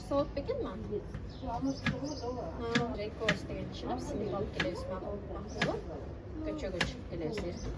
Soğuk bekin mi? Rekko isteyen işini sinip alıp geliyorsun. Mahmulu. Göçe geliyorsun.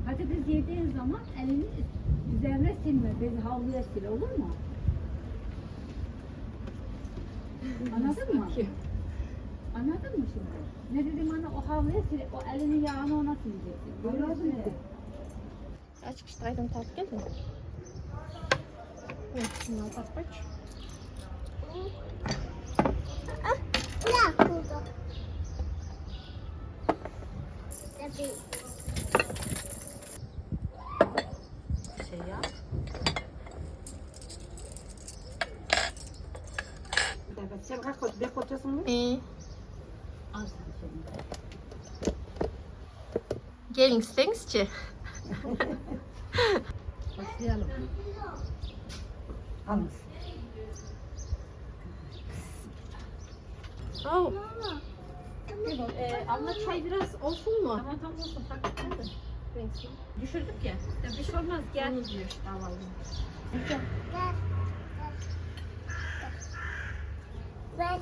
Patates yediğin zaman elini üzerine silme, bez havluya sil, olur mu? Anladın mı? Anladın mı şimdi? Ne dedim ana, o havluya sil, o elinin yağını ona sileceksin. Görüyorsun mu? Aç kıştaydım tat geldi mi? Şunu al bak. Bırak burada. Şey ya. Sen kaç koç, bir koçasın mı? İyi. Al sen şimdi. Gelin istengsçi. Başlayalım. Alın. Oh. Abla çay biraz olsun mu? Tamam olsun, hakikaten de. Düşürdük ya. Bir şey olmaz, gel. Onu diyor işte alalım. Gel. Ver.